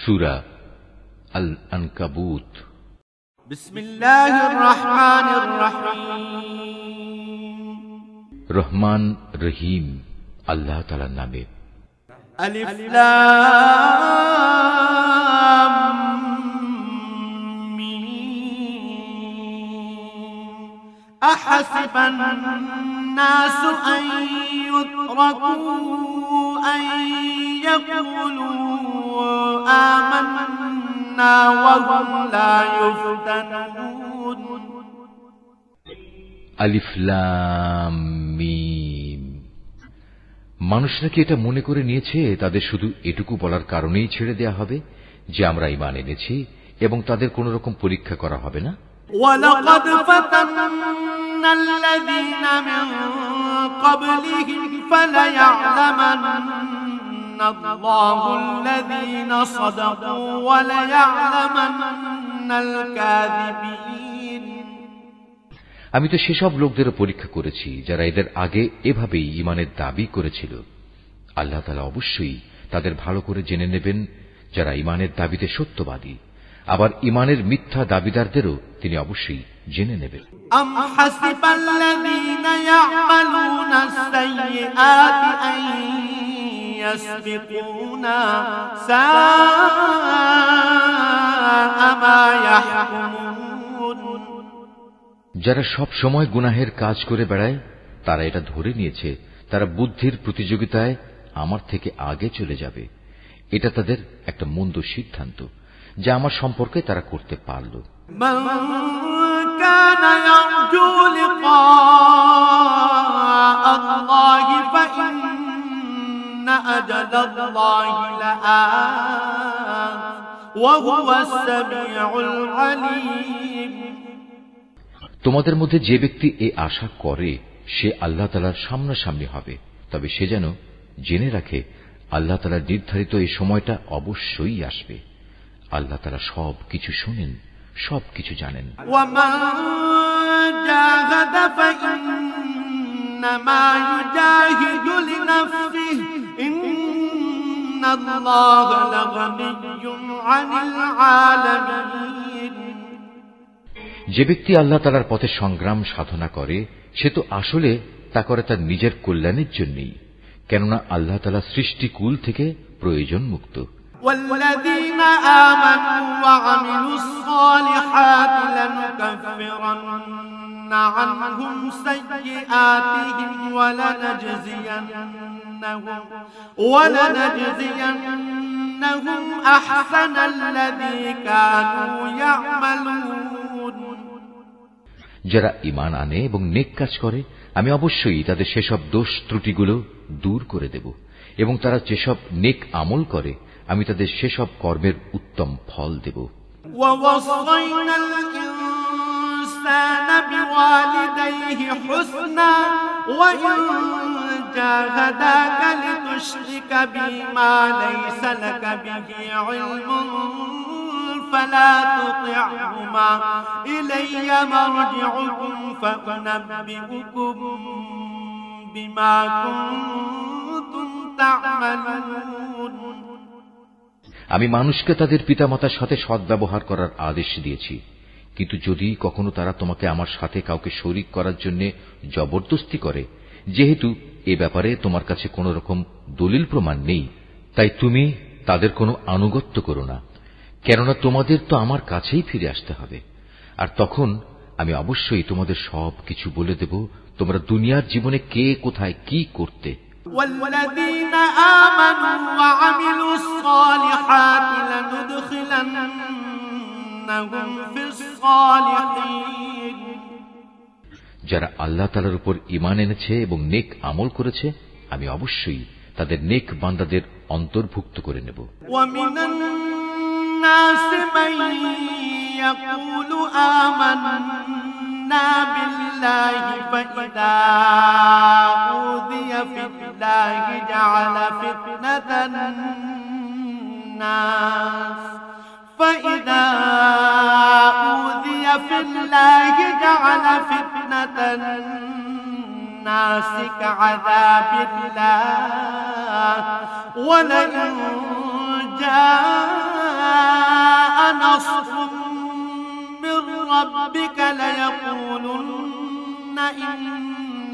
সূরা আল আনকাবুত। বিসমিল্লাহির রহমানির রহিম। রহমান রহিম আল্লাহ তাআলার নামে। আলিফ লাম মিম। আহাসিবান নাসু আন ইউতরাকু আন ইয়াকুলু আমান্না ওয়া হুম লা ইফতানুন। আলিফ লাম মিম। মানুষরা কি এটা মনে করে নিয়েছে তাদের শুধু এটুকু বলার কারণেই ছেড়ে দেয়া হবে যে আমরা ঈমান এনেছি এবং তাদের কোন রকম পরীক্ষা করা হবে না? ওয়ালাকাদ ফাতান্নাল্লাযীনা মিন ক্বাবলিহিম ফালায়া'লামান্নাল্লাহুল্লাযীনা সাদাকু ওয়া লায়া'লামান্নাল কাযিবিন। আমি তো সেসব লোকদেরও পরীক্ষা করেছি যারা এদের আগে এভাবেই ঈমানের দাবি করেছিল। আল্লাহ তাআলা অবশ্যই তাদের ভালো করে জেনে নেবেন যারা ঈমানের দাবিতে সত্যবাদী, আবার ঈমানের মিথ্যা দাবিদারদেরও তিনি অবশ্যই জেনে নেবেন। আম হাসিবাল্লাযীনা ইয়া'মালুনাস সাইয়্যাতি আন ইয়াসবিকুনা সাআ মা ইয়াহকুমুন। যারা সব সময় গুনাহের কাজ করে বেড়ায় তারা এটা ধরে নিয়েছে তারা বুদ্ধির প্রতিযোগিতায় আমার থেকে আগে চলে যাবে। এটা তাদের একটা মন্দ সিদ্ধান্ত যা আমার সম্পর্কে তারা করতে পারল। মান কানা ইয়ারজু লিকা আল্লাহি ফাইন্না আজালাল্লাহি লাআত ওয়া হুয়াস সামিউল আলীম। তোমাদের মধ্যে যে ব্যক্তি এই আশা করে সে আল্লাহ তাআলার সামনাসামনি হবে, তবে সে যেন জেনে রাখে আল্লাহ তাআলার নির্ধারিত এই সময়টা অবশ্যই আসবে। আল্লাহ তাআলা সব কিছু শোনেন, সব কিছু জানেন। ওয়ামান জাহাদা ফাইন্নামা ইউজাহিদু লিনাফসিহি ইন্নাল্লাহা লাগানিয়্যুন আনিল আলামিন। যে ব্যক্তি আল্লাহ তাআলার পথে সংগ্রাম সাধনা করে সে তো আসলে তা করে তার নিজের কল্যাণের জন্যই, কেননা আল্লাহ তাআলা সৃষ্টিকুল থেকে প্রয়োজন মুক্ত। والذين آمنوا وعملوا الصالحات لنكفرن عنهم سيئاتهم ولنجزينهم أحسن الذي كانوا يعملون। যারা ঈমান আনে এবং নেক কাজ করে আমি অবশ্যই তাদের সেসব দোষ ত্রুটিগুলো দূর করে দেব, এবং তারা যেসব নেক আমল করে আমি তাদের সেসব কর্মের উত্তম ফল দেব। ووصينا الإنسان بوالديه حسنا وإن جاهداك لتشرك بي ما ليس لك به علم فلا تطعهما إلي مرجعكم فأنبئكم بما كنتم تعملون। আমি মানুষকে তাদের পিতামাতার সাথে সদ্ব্যবহার করার আদেশ দিয়েছি, কিন্তু যদি কখনো তারা তোমাকে আমার সাথে কাউকে শরীক করার জন্য জবরদস্তি করে, যেহেতু এ ব্যাপারে তোমার কাছে কোন রকম দলিল প্রমাণ নেই, তাই তুমি তাদের কোনো আনুগত্য করো না, কেননা তোমাদের তো আমার কাছেই ফিরে আসতে হবে। আর তখন আমি অবশ্যই তোমাদের সব কিছু বলে দেব তোমরা দুনিয়ার জীবনে কে কোথায় কি করতে। والذين آمنوا وعملوا الصالحات لندخلنهم في الصالحين। যারা আল্লাহ তাআলার উপর ঈমান এনেছে এবং নেক আমল করেছে আমি অবশ্যই তাদের নেক বান্দাদের অন্তর্ভুক্ত করে নেব। ومن الناس من يقول آمنا بالله فإذا أوذي في الله جعل فتنة الناس فإذا أوذي في الله جعل فتنة الناس كعذاب الله ولئن جاء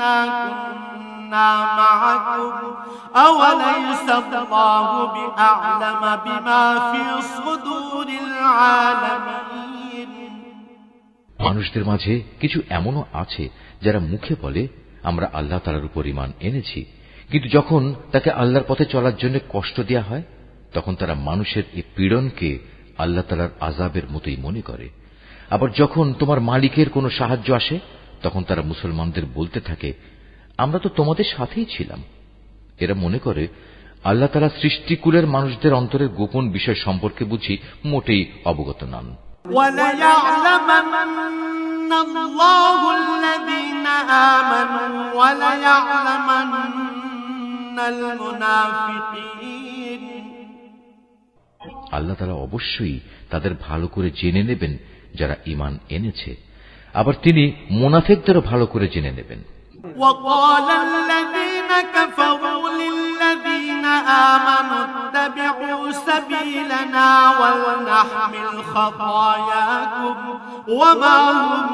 إنا كنا معكم أوليس الله بأعلم بما في صدور العالمين মানুষদের মাঝে কিছু এমনও আছে যারা মুখে বলে আমরা আল্লাহ তাআলার উপর ঈমান এনেছি, কিন্তু যখন তাকে আল্লাহর পথে চলার জন্য কষ্ট দেয়া হয় তখন তারা মানুষের এই পীড়নকে আল্লাহ তাআলার আযাবের মতোই মনে করে। আবার যখন তোমার মালিকের কোনো সাহায্য আসে তখন তারা মুসলমানদের বলতে থাকে আমরা তো তোমাদের সাথেই ছিলাম। এরা মনে করে আল্লাহ তাআলা সৃষ্টিকুলের মানুষদের অন্তরের গোপন বিষয় সম্পর্কে বুঝি মোটেই অবগত নন। وَلَيَعْلَمَنَّ اللَّهُ الَّذِينَ آمَنُوا وَلَيَعْلَمَنَّ الْمُنَافِقِينَ আল্লাহ তাআলা অবশ্যই তাদের ভালো করে জেনে নেবেন যারা ঈমান এনেছে, আবার তিনি মুনাফিকদেরও ভালো করে জেনে নেবেন। وَقَالَ الَّذِينَ كَفَرُوا لِلَّذِينَ آمَنُوا اتَّبِعُوا سَبِيلَنَا وَلْنَحْمِلْ خَطَايَاكُمْ وَمَا هُمْ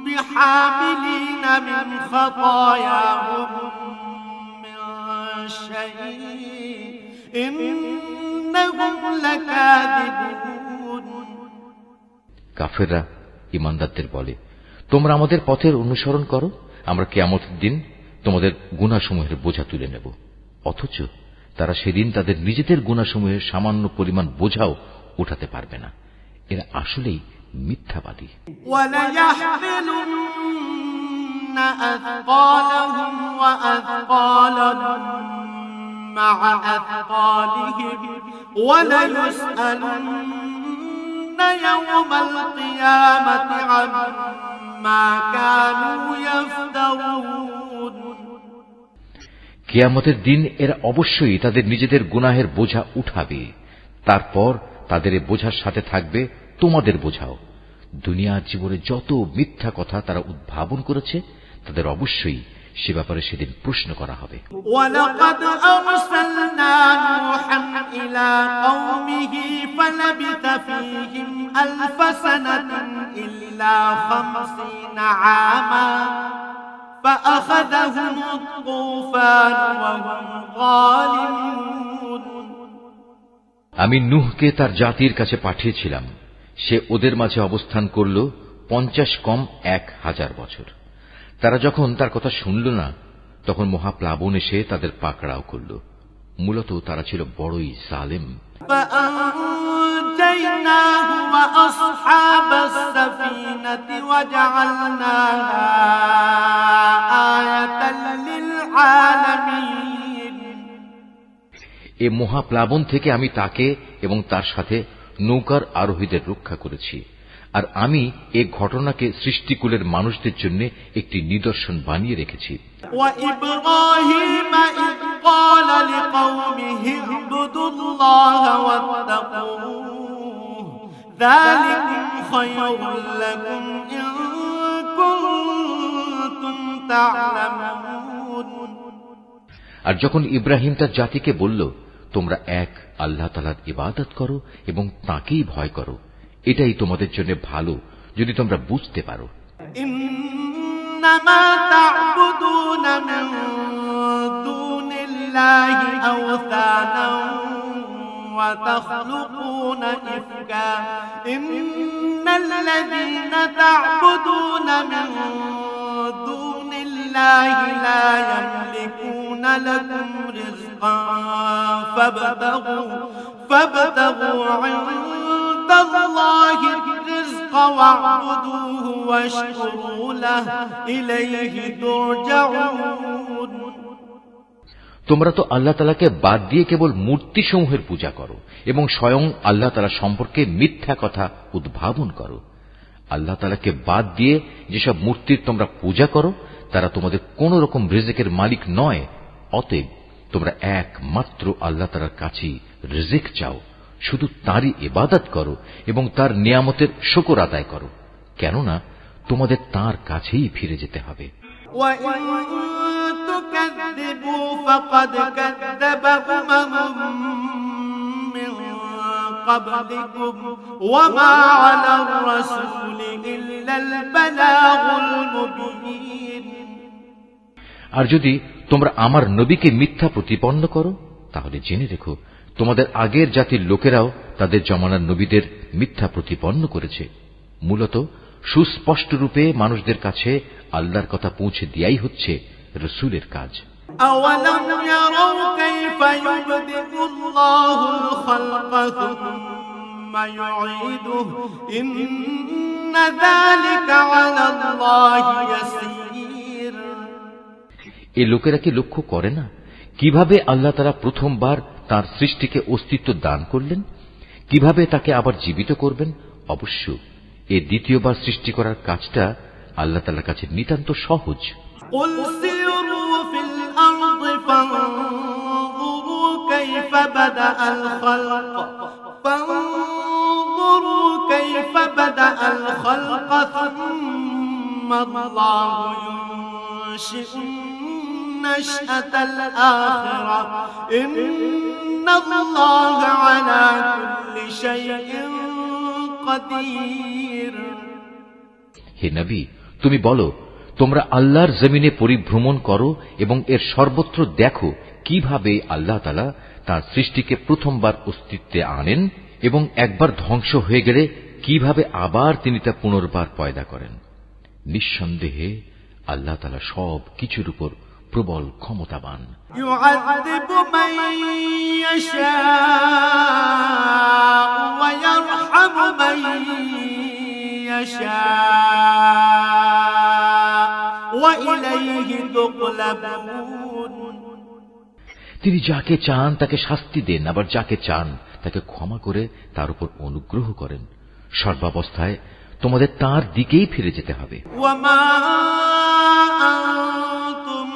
بِحَامِلِينَ مِنْ خَطَايَاهُمْ مِنْ شَيْءٍ إِنَّهُمْ لَكَاذِبُونَ কাফেররা ঈমানদারদের বলে তোমরা আমাদের পথের অনুসরণ করো, আমরা কিয়ামতের দিন তোমাদের গুনাহসমূহের বোঝা তুলে নেব। অথচ তারা সেদিন তাদের নিজেদের গুনাহসমূহের সামান্য পরিমাণ বোঝাও উঠাতে পারবে না। এরা আসলেই মিথ্যাবাদী। وَلَيَحْمِلُنَّ أَثْقَالَهُمْ وَأَثْقَالًا مَعَ أَثْقَالِهِمْ وَلَيُسْأَلُنَّ يَوْمَ الْقِيَامَةِ عَمَّا كَانُوا يَفْتَرُونَ কিয়ামতের দিন এরা অবশ্যই তাদের নিজেদের গুনাহের বোঝা উঠাবে, তারপর তাদের এই বোঝার সাথে থাকবে তোমাদের বোঝাও। দুনিয়ার জীবনে যত মিথ্যা কথা তারা উদ্ভাবন করেছে তাদের অবশ্যই সে ব্যাপারে সেদিন প্রশ্ন করা হবে। وَلَقَدْ أَرْسَلْنَا نُوحًا إِلَى قَوْمِهِ فَلَبِثَ فِيهِمْ أَلْفَ سَنَةٍ إِلَّا 50 عَامًا فَأَخَذَهُمُ الطُّوفَانُ وَهُمْ ظَالِمُونَ আমি নূহকে তার জাতির কাছে পাঠিয়েছিলাম, সে ওদের মাঝে অবস্থান করল 50 কম 1000 বছর। তারা যখন তার কথা শুনল না তখন মহাপ্লাবন এসে তাদের পাকড়াও করল। মূলত তারা ছিল বড়ই জালেম। فَأَنجَيْنَاهُ وَأَصْحَابَ السَّفِينَةِ وَجَعَلْنَاهَا آيَةً لِلْعَالَمِينَ এ মহাপ্লাবন থেকে আমি তাকে এবং তার সাথে নৌকার আরোহীদের রক্ষা করেছি, আর আমি এ ঘটনাকে সৃষ্টিকুলের মানুষদের জন্য একটি নিদর্শন বানিয়ে রেখেছি। وَإِبْرَاهِيمَ إِذْ قَالَ لِقَوْمِهِ اعْبُدُوا اللَّهَ وَاتَّقُوهُ ذَلِكُمْ خَيْرٌ لَكُمْ إِن كُنتُمْ تَعْلَمُونَ আর যখন ইব্রাহিম তার জাতিকে বলল তোমরা এক আল্লাহ তাআলার ইবাদত করো এবং তাঁকেই ভয় করো, এটাই তোমাদের জন্য ভালো যদি তোমরা বুঝতে পারো। إنما تعبدون من دون الله أوثانا وتخلقون إفكا إن الذين تعبدون من دون الله لا يملكون لكم رزقا فابتغوا عند الله الرزق واعبدوه واشكروا له إليه ترجعون তোমরা তো আল্লাহ তাআলাকে বাদ দিয়ে কেবল মূর্তি সমূহের পূজা করো এবং স্বয়ং আল্লাহ তাআলা সম্পর্কে মিথ্যা কথা উদ্ভাবন করো। আল্লাহ তাআলাকে বাদ দিয়ে যেসব মূর্তির তোমরা পূজা করো তারা তোমাদের কোন রকম রিজিকের মালিক নয়। অতএব তোমরা একমাত্র আল্লাহ তাআলার কাছেই রিজিক চাও, শুধু তারই ইবাদত করো এবং তার নিয়ামতের শুকর আদায় করো, কেননা তোমাদের তার কাছেই ফিরে যেতে হবে। وَإِن تُكَذِّبُوا فَقَدْ كَذَّبَ مِن قَبْلِكُمْ وَمَا عَلَى الرَّسُولِ إِلَّا الْبَلَاغُ الْمُبِينُ আর যদি তোমরা আমার নবীকে মিথ্যা প্রতিপন্ন করো, তাহলে জেনে রেখো তোমাদের আগের জাতির লোকেরাও তাদের জমানার নবীদের মিথ্যা প্রতিপন্ন করেছে। মূলত সুস্পষ্ট রূপে মানুষদের কাছে আল্লাহর কথা পৌঁছে দেয়াই হচ্ছে রাসূলের কাজ। أَوَلَمْ يَرَوْا كَيْفَ يُبْدِئُ اللَّهُ الْخَلْقَ ثُمَّ يُعِيدُهُ إِنَّ ذَلِكَ عَلَى اللَّهِ يَسِيرٌ। এই লোকেরা কি লক্ষ্য করে না কিভাবে আল্লাহ তাআলা প্রথমবার তার সৃষ্টিকে অস্তিত্ব দান করলেন, কিভাবে তাকে আবার জীবিত করবেন? অবশ্য এই দ্বিতীয়বার সৃষ্টি করার কাজটা আল্লাহ তাআলার কাছে নিতান্ত সহজ। قُلْ سِيرُوا فِي الْأَرْضِ فَانظُرُوا كَيْفَ بَدَأَ الْخَلْقَ ثُمَّ اللَّهُ يُنشِئُ النَّشْأَةَ الْآخِرَةَ إِنَّ اللَّهَ عَلَى كُلِّ شَيْءٍ قَدِيرٌ। হে নবী, তুমি বলো, তোমরা আল্লাহর জমিনে পরিভ্রমণ করো এবং এর সর্বত্র দেখো কিভাবে আল্লাহ তাআলা তাঁর সৃষ্টিকে প্রথমবার অস্তিত্বে আনেন এবং একবার ধ্বংস হয়ে গেলে কিভাবে আবার তিনি তা পুনর্বার পয়দা করেন। নিঃসন্দেহে আল্লাহ তাআলা সব কিছুর উপর প্রবল ক্ষমতাবান। يُعَذِّبُ مَن يَشَاءُ وَيَرْحَمُ مَن يَشَاءُ وَإِلَيْهِ تُقْلَبُونَ। তিনি যাকে চান তাকে শাস্তি দেন, আবার যাকে চান তাকে ক্ষমা করে তার উপর অনুগ্রহ করেন। সর্বাবস্থায় তোমাদের তাঁর দিকেই ফিরে যেতে হবে। وَمَا أَنتُم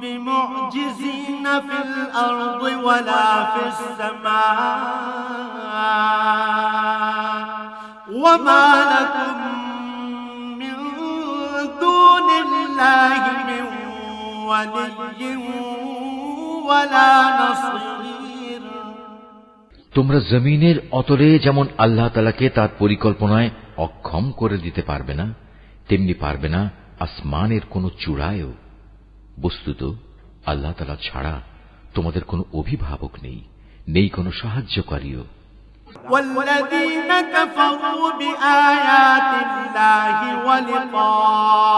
بِمُعْجِزِينَ فِي الْأَرْضِ وَلَا فِي السَّمَاءِ وَمَا لَكُم مِّن دُونِ اللَّهِ مِن وَلِيٍّ وَلَا نَصِيرٍ। তোমরা জমিনের অতলে যেমন আল্লাহ তাআলাকে তার পরিকল্পনায় অক্ষম করে দিতে পারবে না, তেমনি পারবে না আসমানের কোন চূড়ায়ও। বস্তুত আল্লাহ তাআলা ছাড়া তোমাদের কোনো অভিভাবক নেই, নেই কোনো সাহায্যকারীও। والذين كفروا بآيات الله ولقائه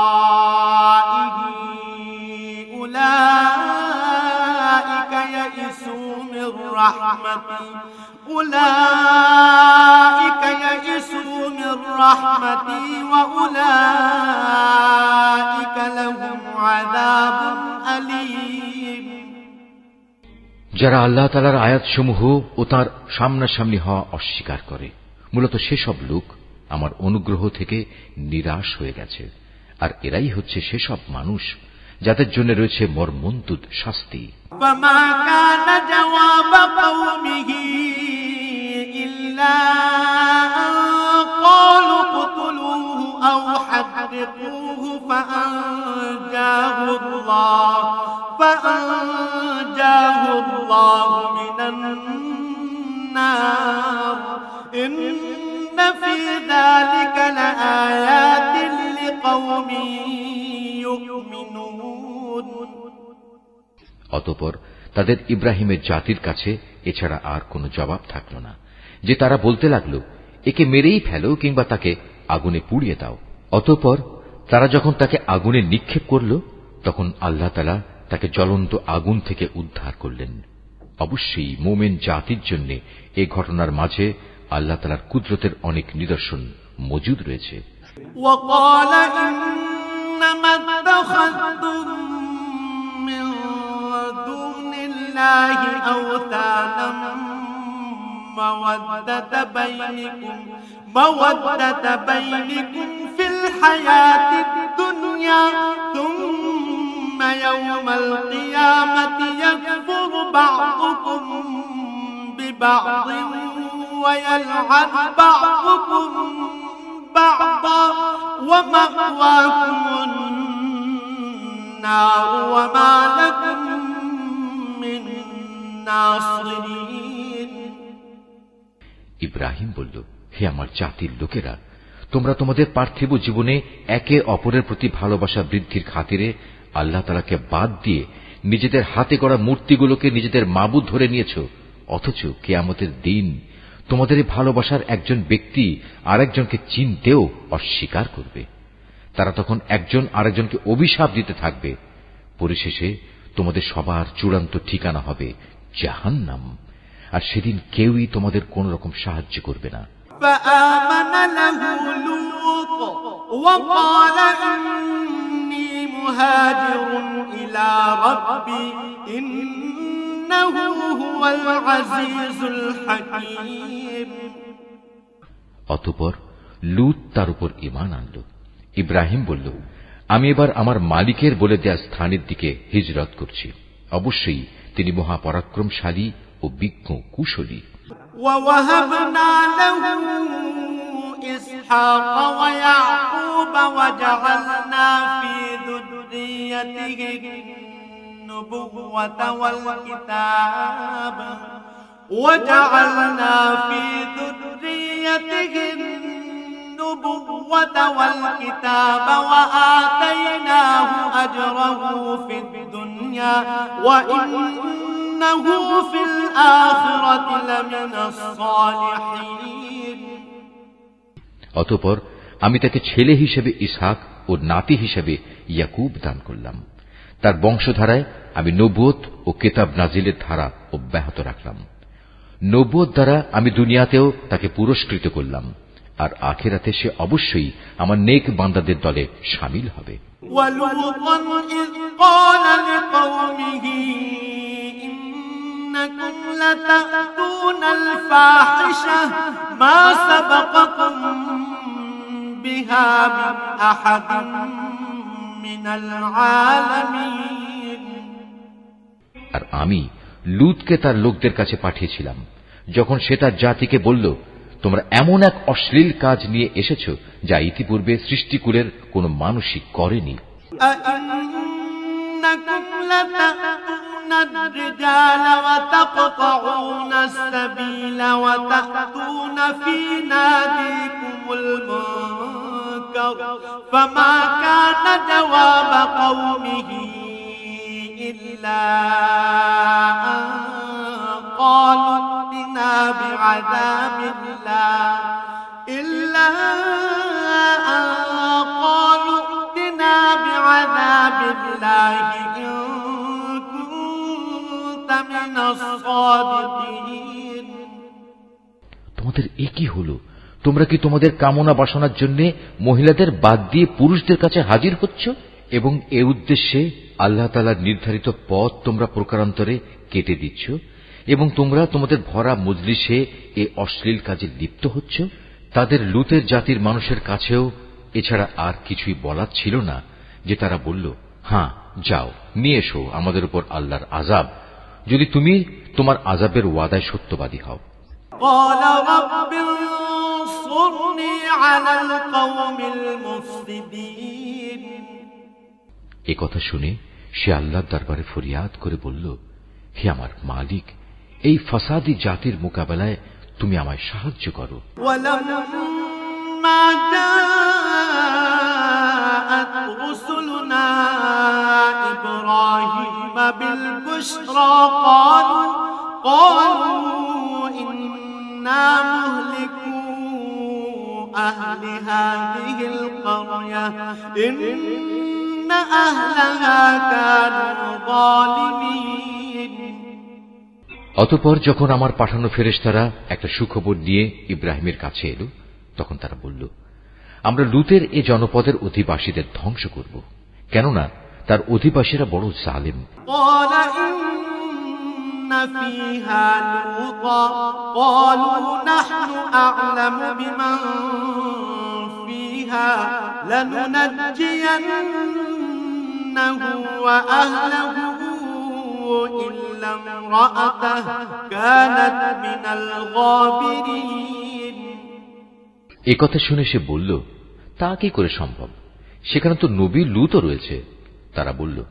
أولئك يئسوا من رحمتي وأولئك لهم عذاب أليم। যারা আল্লাহ তাআলার আয়াতসমূহ ও তার সামনাসামনি হওয়া অস্বীকার করে, মূলত সেসব লোক আমার অনুগ্রহ থেকে নিরাশ হয়ে গেছে। আর এরাই হচ্ছে সেসব মানুষ যাদের জন্য রয়েছে মর্মন্তুদ শাস্তি। فما كان جواب قومه إلا أن قالوا اقتلوه أو حرقوه فأنجاه الله من النار إن في ذلك لآيات لقوم يؤمنون। অতঃপর তাদের ইব্রাহিমের জাতির কাছে এছাড়া আর কোনো জবাব থাকল না, যে তারা বলতে লাগল, একে মেরেই ফেলো কিংবা তাকে আগুনে পুড়িয়ে দাও। অতঃপর তারা যখন তাকে আগুনে নিক্ষেপ করল, তখন আল্লাহ তাআলা তাকে জ্বলন্ত আগুন থেকে উদ্ধার করলেন। অবশ্যই মুমিন জাতির জন্য এই ঘটনার মাঝে আল্লাহ তাআলার কুদরতের অনেক নিদর্শন মজুদ রয়েছে। وقال إنما اتخذتم من دون الله أوثانا مودة بينكم في الحياة الدنيا ثم يوم القيامة يكفر بعضكم ببعض ويلعن بعضكم بعضا ومأواكم النار وما لكم من ناصرين। ইব্রাহিম বলল, হে আমার জাতির লোকেরা, তোমরা তোমাদের পার্থিব জীবনে একে অপরের প্রতি ভালোবাসা বৃদ্ধির খাতিরে আল্লাহ তাআলাকে বাদ দিয়ে নিজেদের হাতে গড়া মূর্তিগুলোকে নিজেদের মাবুদ ধরে নিয়েছ, অথচ কিয়ামতের দিন তোমাদের ভালোবাসার একজন ব্যক্তি আরেকজনকে চিনতেও অস্বীকার করবে। তারা তখন একজন আরেকজনকে অভিশাপ দিতে থাকবে। পরিশেষে তোমাদের সবার চূড়ান্ত ঠিকানা হবে জাহান্নাম, আর সেদিন কেউই তোমাদের কোন রকম সাহায্য করবে না। فآمن له لوط وقال إني مهاجر إلى ربي إنه هو العزيز الحكيم। অতঃপর লূত তার উপর ঈমান আনল। ইব্রাহিম বলল, আমি এবার আমার মালিকের বলে দেয়া স্থানের দিকে হিজরত করছি। অবশ্যই তিনি মহাপরাক্রমশালী ও বিজ্ঞ কুশলী। ووهبنا له إسحاق ويعقوب وجعلنا في ذريته النبوة والكتاب وآتيناه أجره في الدنيا وإنه في الآخرة لمن الصالحين। অতঃপর আমি তাকে ছেলে হিসেবে ইসহাক ও নাতি হিসেবে ইয়াকুব দান করলাম। তার বংশধারায় আমি নবুয়ত ও কিতাব নাজিলের ধারা অব্যাহত রাখলাম। নবুয়ত দ্বারা আমি দুনিয়াতেও তাকে পুরস্কৃত করলাম, আর আখিরাতে সে অবশ্যই আমার নেক বান্দাদের দলে শামিল হবে। وَلُوطًا إِذْ قَالَ لِقَوْمِهِ إِنَّكُمْ لَتَأْتُونَ الْفَاحِشَةَ مَا سَبَقَكُم بِهَا مِنْ أَحَدٍ مِنَ الْعَالَمِينَ। আর আমি লূতকে তার লোকদের কাছে পাঠিয়েছিলাম, যখন সে তার জাতিকে বলল, তোমরা এমন এক অশ্লীল কাজ নিয়ে এসেছ যা ইতিপূর্বে সৃষ্টিকুলের কোন মানুষই করেনি। أَإِنَّكُمْ لَتَأْتُونَ الرِّجَالَ وَتَقْطَعُونَ السَّبِيلَ وَتَأْتُونَ فِي نَادِيكُمُ الْمُنكَرَ فَمَا كَانَ جَوَابَ قَوْمِهِ إِلَّا أَن قَالُوا ائْتِنَا بِعَذَابِ اللَّهِ إِن كُنتَ مِنَ الصَّادِقِينَ। তোমাদের এ কি হলো? তোমরা কি তোমাদের কামনা বাসনার জন্য মহিলাদের বাদ দিয়ে পুরুষদের কাছে হাজির হচ্ছ এবং এ উদ্দেশ্যে আল্লাহ তাআলার নির্ধারিত পথ তোমরা প্রকারান্তরে কেটে দিচ্ছ, এবং তোমরা তোমাদের ভরা মজলিসে এ অশ্লীল কাজে লিপ্ত হচ্ছ? তাদের লূতের জাতির মানুষের কাছেও এছাড়া আর কিছুই বলার ছিল না যে তারা বলল, হ্যাঁ যাও নিয়ে এসো আমাদের উপর আল্লাহর আযাব, যদি তুমি তোমার আযাবের ওয়াদায় সত্যবাদী হও। قال رب انصرني على القوم المفسدين। এ কথা শুনে সে আল্লাহর দরবারে ফরিয়াদ করে বলল, হে আমার মালিক, এই ফাসাদি জাতির মোকাবেলায় তুমি আমায় সাহায্য করো। ولما جاءت رسلنا إبراهيم بالبشرى قالوا إنا مهلكو أهل هذه القرية إن أهلها كانوا ظالمين। অতঃপর যখন আমার পাঠানো ফেরেশতারা একটা সুখবর নিয়ে ইব্রাহিমের কাছে এলো, তখন তারা বলল, আমরা লূতের এ জনপদের অধিবাসীদের ধ্বংস করব, কেননা তার অধিবাসীরা বড় জালেম। قال إن فيها لوطا قالوا نحن أعلم بمن فيها لننجينه وأهله إلا امرأته كانت من الغابرين। এ কথা শুনে সে বলল, তা কি করে সম্ভব? সেখানে তো নবী লূতও রয়েছে। তারা বলল,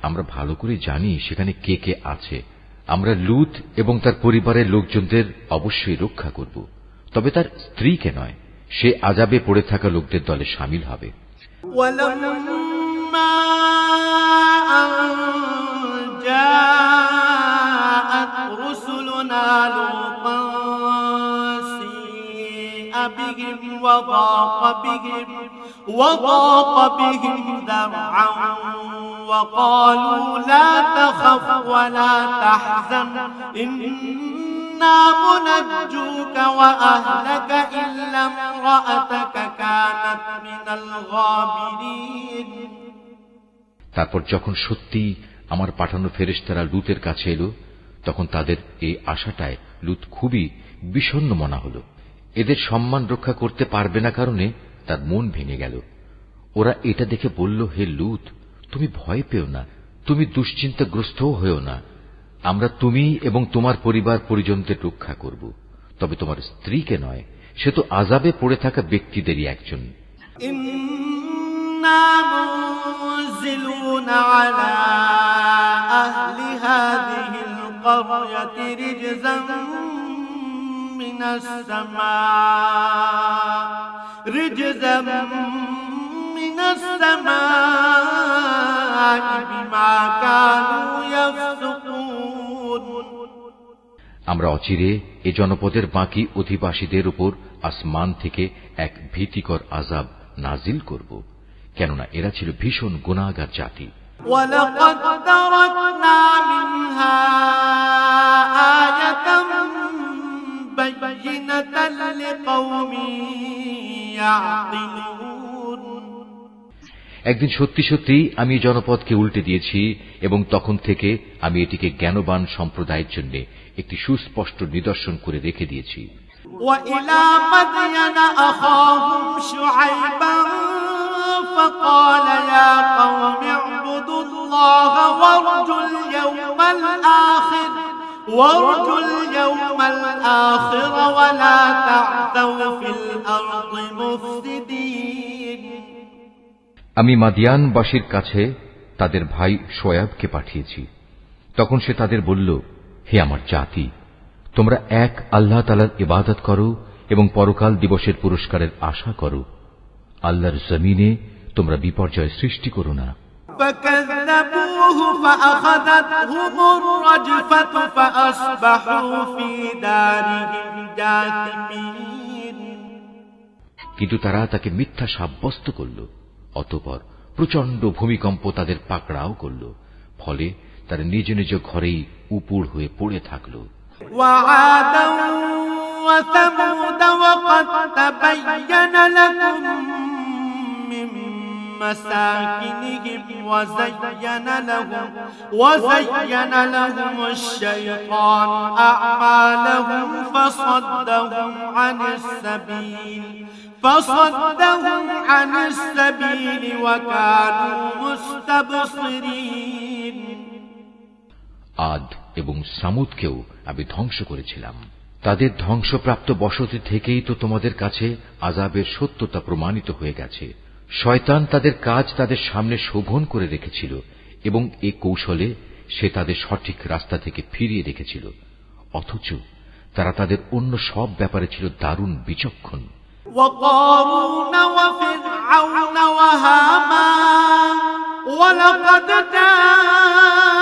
আমরা ভালো করে জানি সেখানে কে কে আছে। আমরা লূত এবং তার পরিবারের লোকজনদের অবশ্যই রক্ষা করব, তবে তার স্ত্রীকে নয়। সে আযাবে পড়ে থাকা লোকদের দলে শামিল হবে। ولما أن جاءت رسلنا لوطا سيء بهم وضاق بهم ذرعا وقالوا لا تخف ولا تحزن إنا منجوك وأهلك إلا امرأتك كانت من الغابرين। তারপর যখন সত্যি আমার পাঠানো ফেরেশতারা লুতের কাছে এলো, তখন তাদের এই আশাটায় লুত খুবই বিষণ্ণ মনা হল। এদের সম্মান রক্ষা করতে পারবে না কারণে তার মন ভেঙে গেল। ওরা এটা দেখে বলল, হে লুত, তুমি ভয় পেও না, তুমি দুশ্চিন্তাগ্রস্তও হয়েও না। আমরা তুমি এবং তোমার পরিবার পরিজনদের রক্ষা করব, তবে তোমার স্ত্রীকে নয়, সে তো আযাবে পড়ে থাকা ব্যক্তিদেরই একজন। إنا منزلون على أهل هذه القرية رجزا من السماء بما كانوا يفسقون। আমরা অচিরে এ জনপদের বাকি অধিবাসীদের উপর আসমান থেকে এক ভীতিকর আযাব নাজিল করব, কেননা এরা ছিল ভীষণ গুনাহগার জাতি। وَلَقَدْ تَرَكْنَا مِنْهَا آيَةً بَيِّنَةً لِقَوْمٍ يَعْقِلُونَ। একদিন সত্যি সত্যি আমি জনপদকে উল্টে দিয়েছি এবং তখন থেকে আমি এটিকে জ্ঞানবান সম্প্রদায়ের জন্য একটি সুস্পষ্ট নিদর্শন করে রেখে দিয়েছি। وَإِلَى مَدْيَنَ أَخَاهُمْ شُعَيْبًا فَقَالَ يَا قَوْمِ اعْبُدُوا اللَّهَ وَارْجُوا الْيَوْمَ الْآخِرَ وَلَا تَعْثَوْا فِي الْأَرْضِ مُفْسِدِينَ। আমি মাদিয়ানবাসীর কাছে তাদের ভাই শোয়াবকে পাঠিয়েছি। তখন সে তাদের বলল, হে আমার জাতি, তোমরা এক আল্লাহ তাআলার ইবাদত করো এবং পরকাল দিবসের পুরস্কারের আশা করো। আল্লাহর জমিনে তোমরা বিপর্যয় সৃষ্টি করো না। فكذبوه فأخذتهم الرجفة فأصبحوا في دارهم جاثمين। কিন্তু তারা তাকে মিথ্যা সাব্যস্ত করল। অতঃপর প্রচন্ড ভূমিকম্প তাদের পাকড়াও করল, ফলে তারা নিজ নিজ ঘরেই উপুড় হয়ে পড়ে থাকল। وعادا وثمود وقد تبين لكم من مساكنهم وزين لهم الشيطان أعمالهم فصدهم عن السبيل وكانوا مستبصرين। আদ এবং সামুদকেও আমি ধ্বংস করেছিলাম। তাদের ধ্বংসপ্রাপ্ত বসতি থেকেই তো তোমাদের কাছে আযাবের সত্যতা প্রমাণিত হয়ে গেছে। শয়তান তাদের কাজ তাদের সামনে শোভন করে রেখেছিল এবং এ কৌশলে সে তাদের সঠিক রাস্তা থেকে ফিরিয়ে রেখেছিল, অথচ তারা তাদের অন্য সব ব্যাপারে ছিল দারুণ বিচক্ষণ। وقارون وفرعون وهامان ولقد جاءهم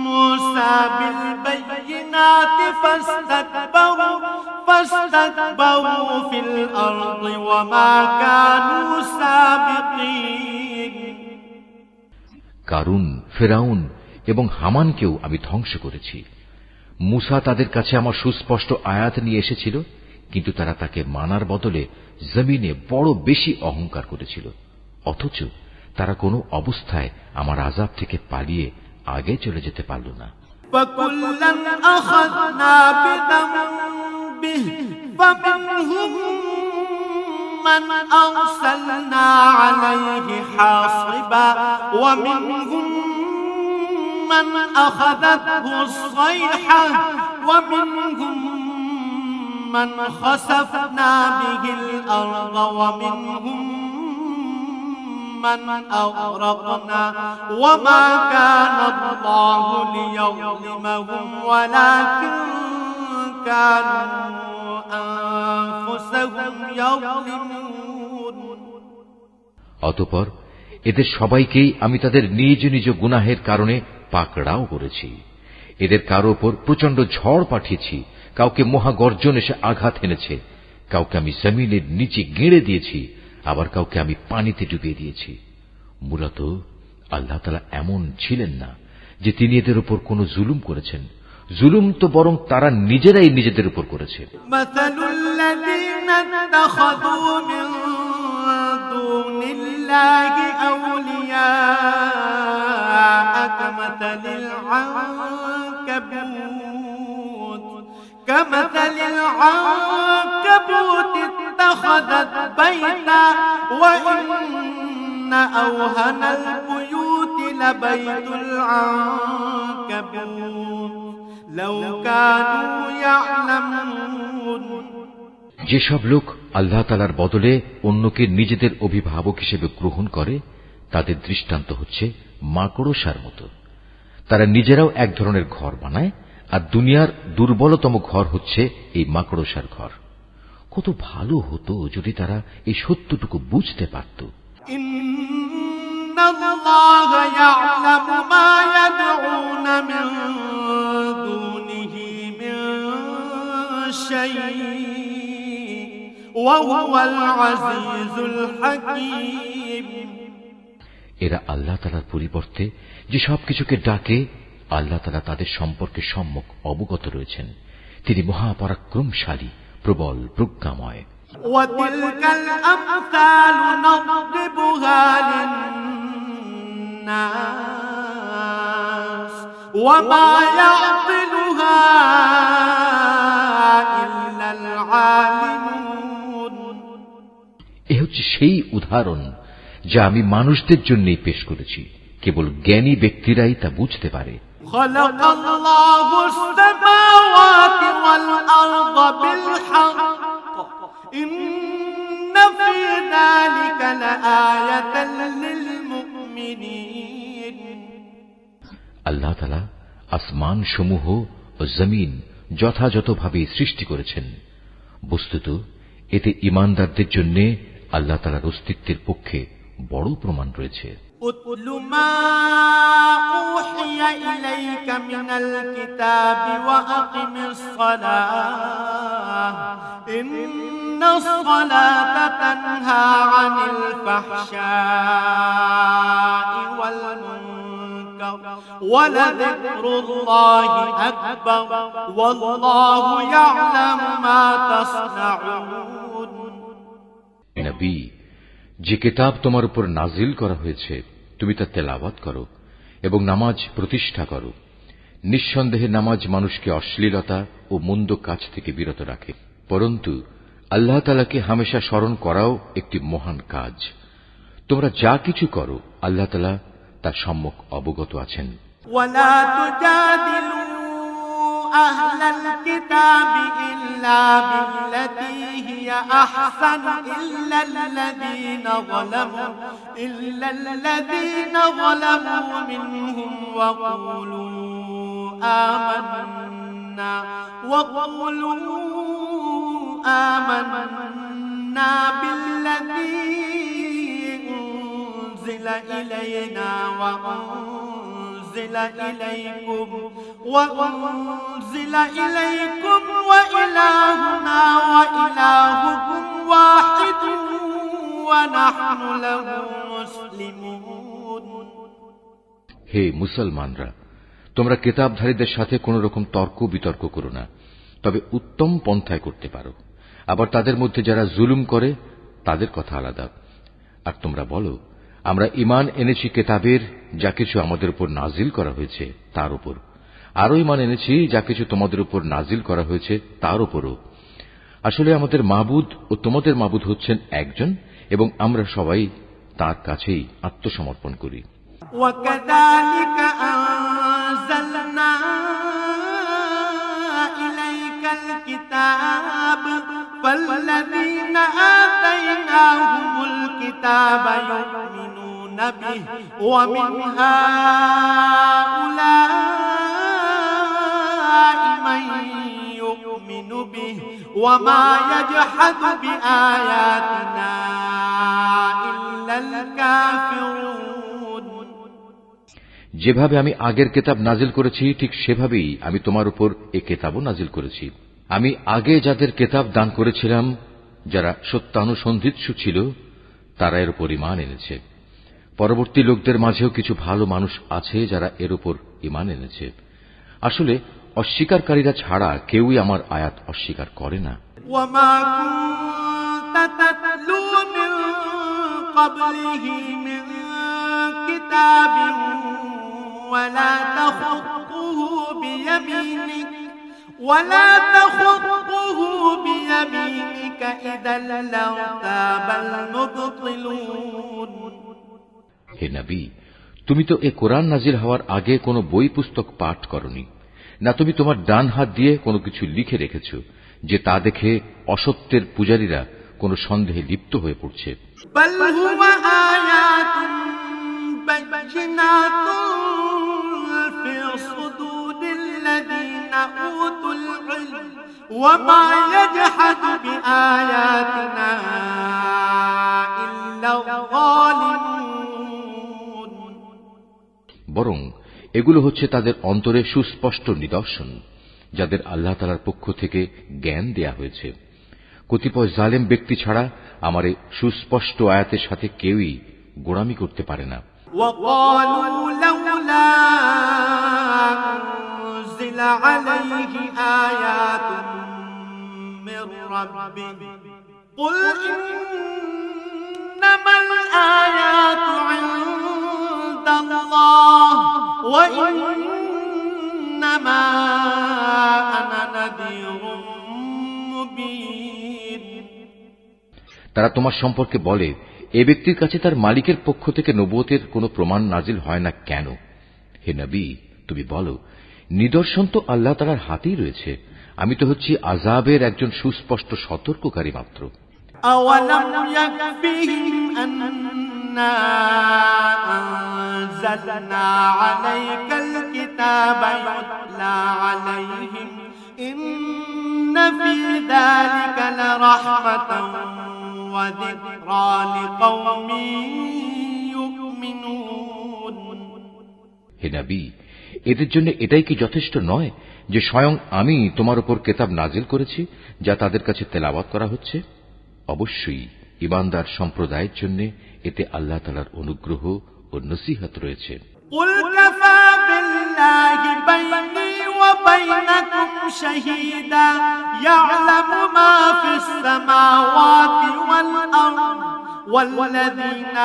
موسى بالبينات فاستكبروا في الأرض وما كانوا سابقين। কারুন, ফেরাউন এবং হামানকেও আমি ধ্বংস করেছি। মুসা তাদের কাছে আমার সুস্পষ্ট আয়াত নিয়ে এসেছিল, কিন্তু তারা তাকে মানার বদলে জমিনে বড় বেশি অহংকার করেছিল, অথচ তারা কোনো অবস্থায় আমার আযাব থেকে পালিয়ে আগে চলে যেতে পারল না। فَكُلًّا أَخَذْنَا بِذَنبِهِ فَمِنْهُم مَّنْ أَرْسَلْنَا عَلَيْهِ حَاصِبًا وَمِنْهُم مَّنْ أَخَذَتْهُ الصَّيْحَةُ وَمِنْهُم مَّنْ خَسَفْنَا بِهِ الْأَرْضَ وَمِنْهُم مَّنْ أَغْرَقْنَا وَمَا كَانَ اللَّهُ لِيَظْلِمَهُمْ وَلَكِن كَانُوا أَنفُسَهُمْ يَظْلِمُونَ। অতঃপর এদের সবাইকেই আমি তাদের নিজ নিজ গুনাহের কারণে পাকড়াও করেছি। এদের কারো উপর প্রচন্ড ঝড় পাঠিয়েছি, কাউকে মহাগর্জন এসে আঘাত এনেছে, কাউকে আমি জমিনের নিচে গেঁড়ে দিয়েছি, আবার কাউকে আমি পানিতে ডুবিয়ে দিয়েছি। মূলত আল্লাহ তাআলা এমন ছিলেন না যে তিনি এদের উপর কোনো জুলুম করেছেন। জুলুম তো বরং তারা নিজেরাই নিজেদের উপর করেছে। كمثل العنكبوت اتخذت بيتا وإن أوهن البيوت لبيت العنكبوت لو كانوا يعلمون। যেসব লোক আল্লাহ তাআলার বদলে অন্যকে নিজেদের অভিভাবক হিসেবে গ্রহণ করে তাদের দৃষ্টান্ত হচ্ছে মাকড়সার মতো। তারা নিজেরাও এক ধরনের ঘর বানায়, আর দুনিয়ার দুর্বলতম ঘর হচ্ছে এই মাকড়সার ঘর। কত ভালো হতো যদি তারা এই সত্যটুকু বুঝতে পারত। ইন্নাল্লাহা ইয়া'লামু মা ইয়াদউনা মিন দুনিহি মিন শাইইন ওয়া হুয়াল আজিজুল হাকীম। এরা আল্লাহ তাআলার পরিবর্তে যে সবকিছুকে ডাকে, আল্লাহ তাআলা তাদের সম্পর্কে সম্যক অবগত রয়েছেন। তিনি মহাপরাক্রমশালী, প্রবল, প্রজ্ঞাময়। ওয়াতিলকাল আমসালু নদরিবুহা লিন-নাস ওয়া মা ইয়াকিলুহা ইল্লাল আলিমুন। এ হচ্ছে সেই উদাহরণ যা আমি মানুষদের জন্যই পেশ করেছি, কেবল জ্ঞানী ব্যক্তিরাই তা বুঝতে পারে। خلق الله السماوات والأرض بالحق إن في ذلك لآية للمؤمنين। আল্লাহ তাআলা আসমান সমূহ ও জমিন যথাযথভাবে সৃষ্টি করেছেন। বস্তুত এতে ঈমানদারদের জন্য আল্লাহ তাআলার অস্তিত্বের পক্ষে বড় প্রমাণ রয়েছে। أتل ما أوحي إليك من الكتاب وأقم الصلاة إن الصلاة تنهى عن الفحشاء والمنكر ولذكر الله أكبر والله يعلم ما تصنعون। নবী, যে কিতাব তোমার উপর নাজিল করা হয়েছে তুমি তা তেলাওয়াত করো এবং নামাজ প্রতিষ্ঠা করো। নিঃসন্দেহে নামাজ মানুষকে অশ্লীলতা ও মন্দ কাজ থেকে বিরত রাখে, পরন্তু আল্লাহ তাআলাকে হামেশা স্মরণ করাও একটি মহান কাজ। তোমরা যা কিছু করো আল্লাহ তাআলা তার সম্যক অবগত আছেন। ওয়ালা তুজাদিলু আহলাল কিতাবি ইল্লা বিল্লাতী হিয়া আহসানু ইল্লাল্লাযীনা যালামু মিনহুম آمنا بالذي أنزل إلينا وأنزل إليكم وإلهنا وإلهكم واحد ونحن له مسلمون। হে মুসলমানরা, তোমরা কিতাবধারীদের সাথে কোন রকম তর্ক বিতর্ক করো না, তবে উত্তম পন্থায় করতে পারো। আবার তাদের মধ্যে যারা জুলুম করে তাদের কথা আলাদা। আর তোমরা বলো, আমরা ঈমান এনেছি কিতাবের যা কিছু আমাদের উপর নাজিল করা হয়েছে তার উপর, আরো ঈমান এনেছি যা কিছু তোমাদের উপর নাজিল করা হয়েছে তার উপরও। আসলে আমাদের মাবুদ ও তোমাদের মাবুদ হচ্ছেন একজন, এবং আমরা সবাই তার কাছেই আত্মসমর্পণ করি। وكذلك أنزلنا إليك الكتاب فالذين آتيناهم الكتاب يؤمنون به ومن هؤلاء من يؤمن به وما يجحد بآياتنا إلا الكافرون যেভাবে আমি আগের কিতাব নাজিল করেছি ঠিক সেভাবেই আমি তোমার উপর এই কিতাবও নাজিল করেছি। আমি আগে যাদের কিতাব দান করেছিলাম যারা সত্যানুসন্ধিৎসু ছিল তারা এর উপর ঈমান এনেছে। পরবর্তী লোকদের মাঝেও কিছু ভালো মানুষ আছে যারা এর উপর ঈমান এনেছে। আসলে অস্বীকারীরা ছাড়া কেউই আমার আয়াত অস্বীকার করে না। وما كنت تتلو من قبله من كتاب ولا تخطه بيمينك إذا لارتاب المبطلون হে নবী, তুমি তো এ কোরআন নাজিল হওয়ার আগে কোনো বই পুস্তক পাঠ করনি, না তুমি তোমার ডান হাত দিয়ে কোনো কিছু লিখে রেখেছ যে তা দেখে অসত্যের পূজারীরা কোনো সন্দেহে লিপ্ত হয়ে পড়ছে। بل هو آيات بينات في صدور الذين أوتوا العلم وما يجحد بآياتنا إلا الظالمون বরং এগুলো হচ্ছে তাদের অন্তরে সুস্পষ্ট নিদর্শন যাদের আল্লাহ তাআলার পক্ষ থেকে জ্ঞান দেয়া হয়েছে। কতিপয় জালেম ব্যক্তি ছাড়া আমার এই সুস্পষ্ট আয়াতের সাথে কেউই গোড়ামি করতে পারে না। وقالوا لولا أنزل عليه آيات من ربه قل إنما الآيات عند الله وإنما أنا نذير مبين তারা তোমার সম্পর্কে বলে, এ ব্যক্তির কাছে তার মালিকের পক্ষ থেকে নবুয়তের কোনো প্রমাণ নাজিল হয় না কেন? হে নবী, তুমি বলো, নিদর্শন তো আল্লাহ তাআলার হাতেই রয়েছে। আমি তো হচ্ছি আযাবের একজন সুস্পষ্ট সতর্ককারী মাত্র। أولم يكفهم أنا أنزلنا عليك الكتاب يتلى عليهم إن في ذلك لرحمة وذكرى لقوم يؤمنون হে নবী, এদের জন্য এটাই কি যথেষ্ট নয় যে স্বয়ং আমি তোমার উপর কিতাব নাজিল করেছি যা তাদের কাছে তেলাওয়াত করা হচ্ছে? অবশ্যই ঈমানদার সম্প্রদায়ের জন্য এতে আল্লাহ তাআলার অনুগ্রহ ও নসিহত রয়েছে। قل كفى بالله بيني وبينكم شهيدا يعلم ما في السماوات والأرض والذين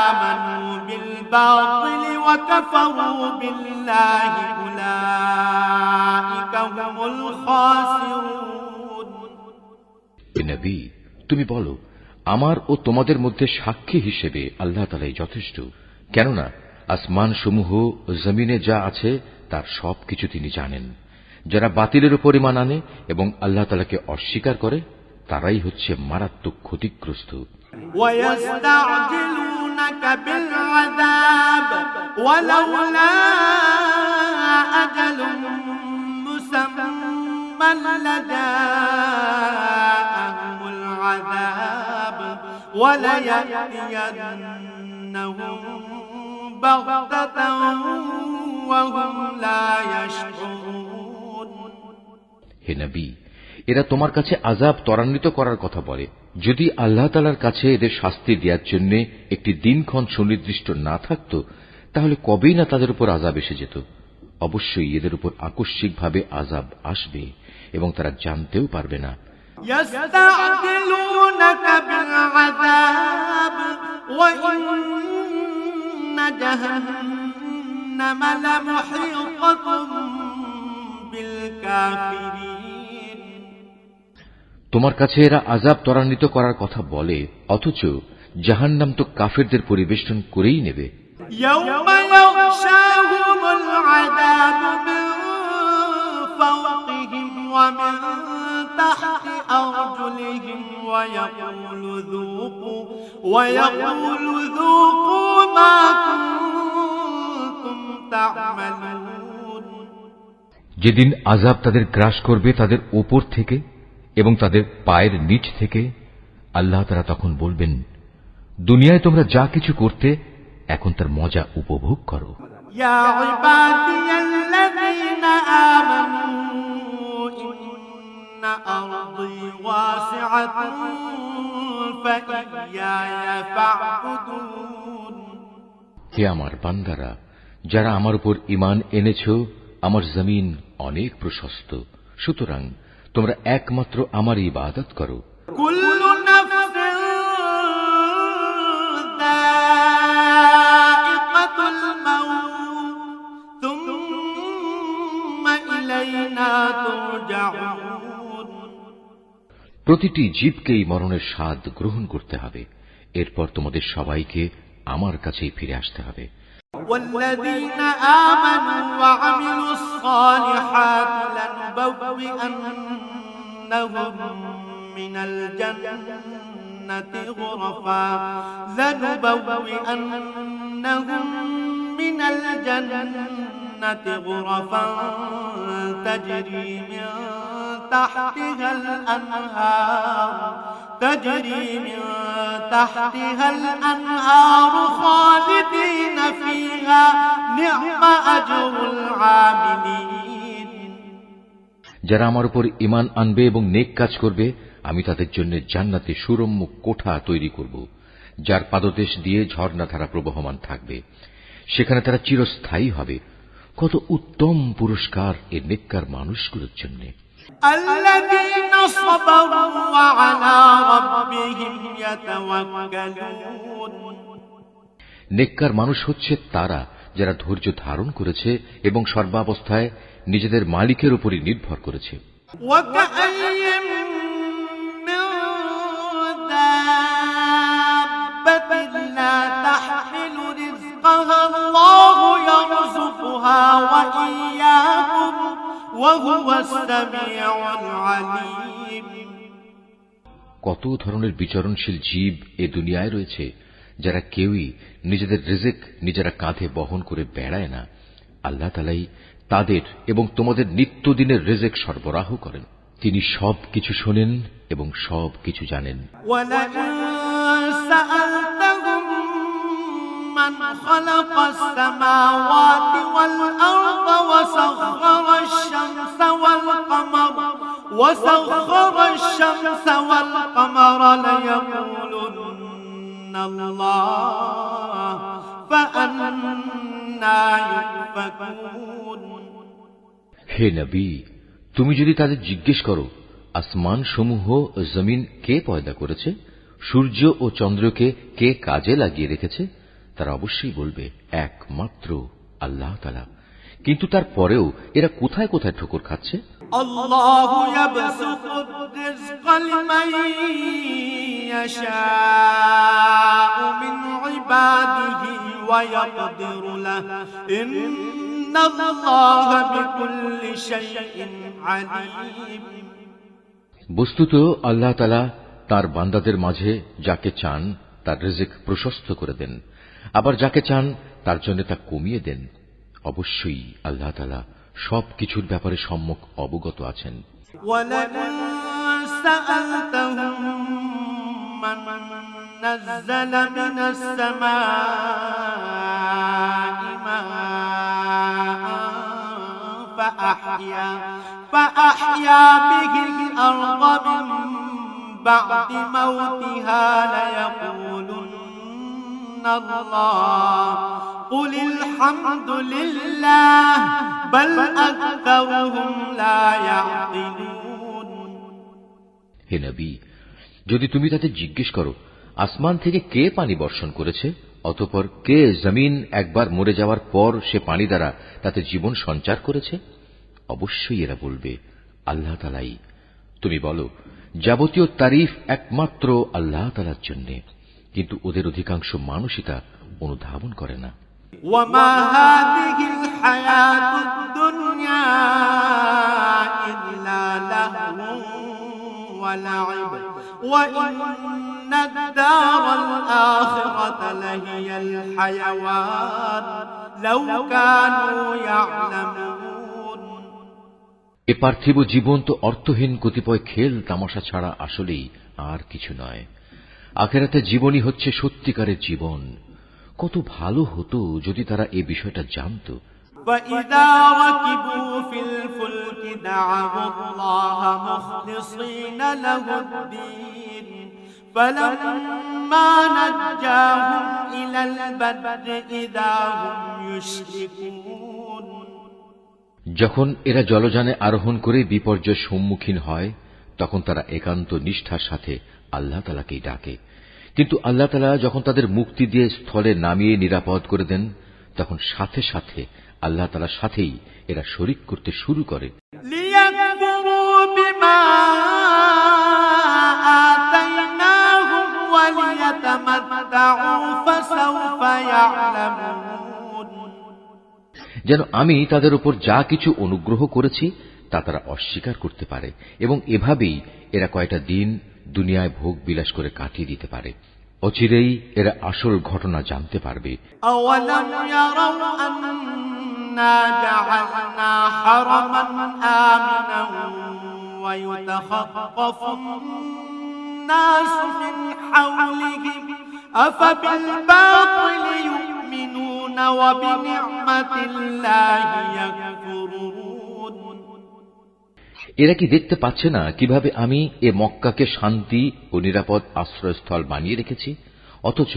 آمنوا بالباطل وكفروا بالله أولئك هم الخاسرون নবী, তুমি বলো, আমার ও তোমাদের মধ্যে সাক্ষী হিসেবে আল্লাহ তাআলাই যথেষ্ট। কেননা আসমান সমূহ ও জমিনে যা আছে তার সবকিছু তিনি জানেন। যারা বাতিলের উপর ঈমান আনে এবং আল্লাহ তাআলাকে অস্বীকার করে তারাই হচ্ছে মারাত্মক ক্ষতিগ্রস্ত। ويستعجلونك بالعذاب ولولا أجل مسمى لجاءهم العذاب وليأتينهم بغتة وهم لا يشعرون হে নবী, এরা তোমার কাছে আযাব ত্বরান্বিত করার কথা বলে। যদি আল্লাহ তাআলার কাছে এদের শাস্তি দেওয়ার জন্য একটি দিনক্ষণ সুনির্দিষ্ট না থাকত তাহলে কবেই না তাদের উপর আযাব এসে যেত। অবশ্যই এদের উপর আকস্মিকভাবে আযাব আসবে এবং তারা জানতেও পারবে না। يستعجلونك بالعذاب وإن جهنم لمحيطة بالكافرين তোমার কাছে এরা আযাব ত্বরান্বিত করার কথা বলে, অথচ জাহান্নাম তো কাফেরদের পরিবেষ্টন করেই নেবে। يوم يغشاهم العذاب من فوقهم ومن تحت أرجلهم ويقول ذوقوا ما كنتم تعملون যেদিন আযাব তাদের গ্রাস করবে তাদের ওপর থেকে এবং তাদের পায়ের নিচ থেকে, আল্লাহ তাআলা তখন বলবেন, দুনিয়ায় তোমরা যা কিছু করতে এখন তার মজা উপভোগ করো। ইয়া ইবাদিয়াল্লাযীনা আমানু ইন্না আরদি ওয়াসিআতুন ফাইয়ায়া ফা'বুদুন। হে আমার বান্দারা, যারা আমার উপর ঈমান এনেছো, আমার জমিন অনেক প্রশস্ত, সুতরাং তোমরা একমাত্র আমার ইবাদত করো। কুল্লু নাফসিন যায়িকাতুল মাউত সুম্মা ইলাইনা তুরজাউন। প্রতিটি জীবকেই মরণের স্বাদ গ্রহণ করতে হবে, এরপর তোমাদের সবাইকে আমার কাছেই ফিরে আসতে হবে। والذين آمنوا وعملوا الصالحات لنبوئنهم من الجنة غرفا تجري من تحتها الأنهار خالدين فيها نعم أجر العاملين। যারা আমার উপর ঈমান আনবে এবং নেক কাজ করবে, আমি তাদের জন্য জান্নাতে সুরম্য কোঠা তৈরি করব, যার পাদদেশ দিয়ে ঝর্ণাধারা প্রবহমান থাকবে, সেখানে তারা চিরস্থায়ী হবে। কত উত্তম পুরস্কার এই নেককার মানুষগুলোর জন্য। الذين صبروا وعلى ربهم يتوكلون। নেককার মানুষ হচ্ছে তারা যারা ধৈর্য ধারণ করেছে এবং সর্বাবস্থায় নিজেদের মালিকের উপরই নির্ভর করেছে। وكأين من دابة لا تحمل رزقها الله يرزقها وإياكم وهو السميع العليم। কত ধরনের বিচরণশীল জীব এ দুনিয়ায় রয়েছে, যারা কেউই নিজেদের রিজিক নিজেরা কাঁধে বহন করে বেড়ায় না। আল্লাহ তাআলাই তাদের এবং তোমাদের নিত্যদিনের রিজিক সরবরাহ করেন। তিনি সব কিছু শোনেন এবং সব কিছু জানেন। وَلَئِن سَأَلْتَهُم مَّنْ خَلَقَ السَّمَاوَاتِ وَالْأَرْضَ وَسَخَّرَ الشَّمْسَ وَالْقَمَرَ لَيَقُولُنَّ اللَّهُ فَأَنَّىٰ يُؤْفَكُونَ। হে নবী, তুমি যদি তাদের জিজ্ঞেস করো, আসমান সমূহ ও জমিন কে পয়দা করেছে, সূর্য ও চন্দ্রকে কে কাজে লাগিয়ে রেখেছে, তারা অবশ্যই বলবে একমাত্র আল্লাহ তাআলা। কিন্তু তারপরেও এরা কোথায় কোথায় ঠোকর খাচ্ছে। আল্লাহু ইয়াবসুতুর রিজকা লিমান ইয়াশাউ মিন ইবাদিহি ওয়া ইয়াকদিরু লাহু ইন্নাল্লাহা বিকুল্লি শাইইন আলীম। বস্তুত আল্লাহ তাআলা তার বান্দাদের মাঝে যাকে চান তার রিজিক প্রশস্ত করে দেন, আবার যাকে চান তার জন্য তা কমিয়ে দেন। অবশ্যই আল্লাহ তাআলা সবকিছুর ব্যাপারে সম্যক অবগত আছেন। ওয়ালাইন সাআলতাহুম মান নাযালা মিনাস সামাই মাআন فأحيا به الأرض من بعد موتها ليقولن الله قل الحمد لله بل أكثرهم لا يعقلون। হে নবী, যদি তুমি তাদের জিজ্ঞেস করো আসমান থেকে কে পানি বর্ষণ করেছে, অতঃপর কে জমিন একবার মরে যাওয়ার পর সে পানি দ্বারা তাতে জীবন সঞ্চার করেছে, অবশ্যই এরা বলবে আল্লাহ তাআলাই। তুমি বলো যাবতীয় তারিফ একমাত্র আল্লাহ তাআলার জন্য, কিন্তু ওদের অধিকাংশ মানুষই তা অনুধাবন করে না। وما هذه الحياة الدنيا إلا لهو ولعب وإن الدار الآخرة لهي الحيوان لو كانوا يعلمون। এ পার্থিব জীবন তো অর্থহীন কতিপয় খেল তামাশা ছাড়া আসলেই আর কিছু নয়। আখিরাতের জীবনই হচ্ছে সত্যিকারের জীবন। কত ভালো হতো যদি তারা এ বিষয়টা জানত। فإذا ركبوا في الفلك دعوا الله مخلصين له الدين فلما نجاهم إلى البر إذا هم يشركون। যখন এরা জলযানে আরোহণ করে বিপর্যয়ের সম্মুখীন হয় তখন তারা একান্ত নিষ্ঠার সাথে আল্লাহ তাআলাকেই ডাকে, কিন্তু আল্লাহ তাআলা যখন তাদের মুক্তি দিয়ে স্থলে নামিয়ে নিরাপদ করে দেন তখন সাথে সাথে আল্লাহ তাআলার সাথেই এরা শরীক করতে শুরু করে। লিয়াকফুরু বিমা আতাইনাহুম ওয়া লিয়াতামাত্তাউ ফাসাওফা ইয়ালামুন। যেন আমি তাদের উপর যা কিছু অনুগ্রহ করেছি তা তারা অস্বীকার করতে পারে এবং এভাবেই এরা কয়টা দিন দুনিয়ায় ভোগ বিলাস করে কাটিয়ে দিতে পারে। অচিরেই এরা আসল ঘটনা জানতে পারবে। আওয়ালাম ইয়ারাউ আন্না জাআলনা হারামান আমিনান ওয়া ইউতাখাফফুন নাসু মিন হাওলিহিম আফাবিল বাতিলি ইউমিনুনা ওয়া বিনি'মাতিল্লাহি ইয়াকফুরুন। এরা কি দেখতে পাচ্ছে না কিভাবে আমি এ মক্কাকে শান্তি ও নিরাপদ আশ্রয়স্থল বানিয়ে রেখেছি, অথচ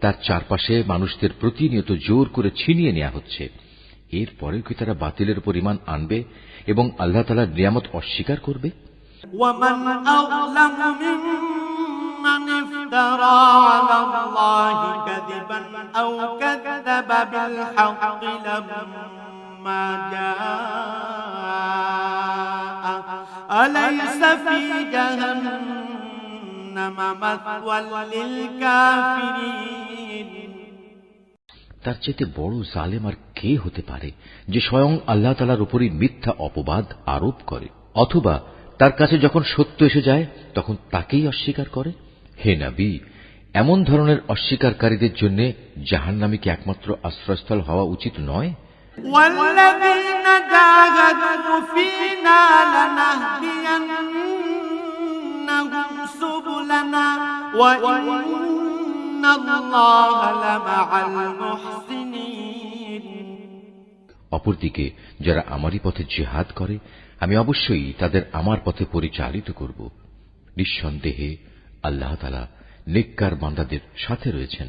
তার চারপাশে মানুষদের প্রতিনিয়ত জোর করে ছিনিয়ে নেওয়া হচ্ছে। এরপরেও কি তারা বাতিলের পরিমাণ আনবে এবং আল্লাহ তাআলার নিয়ামত অস্বীকার করবে? ওয়ামান আযলামু মিম্মান ইফতারা আলাল্লাহি কাযিবান আও কাযাবা বিল হাক্কি লাম্মা জাআ আলাইসা ফি জাহান্নামা মাথওয়াল লিল কাফিরিন। তার চেয়ে বড় জালেম আর কে হতে পারে যে স্বয়ং আল্লাহ তাআলার উপরই মিথ্যা অপবাদ আরোপ করে, অথবা তার কাছে যখন সত্য এসে যায় তখন তাকেই অস্বীকার করে। হে নবী, এমন ধরনের অস্বীকারীদের জন্য জাহান্নামী কি একমাত্র আশ্রয়স্থল হওয়া উচিত নয়? ওয়াল্লাযীনা জাহাদু ফীনা লানাহদিয়ান্নাহুম সুবুলানা ওয়া ইন্নাল্লাহা লামাআল মুহসিনিন। অপরদিকে যারা আমারই পথে জিহাদ করে আমি অবশ্যই তাদের আমার পথে পরিচালিত করব। নিঃসন্দেহে আল্লাহ তাআলা নেককার বান্দাদের সাথে রয়েছেন।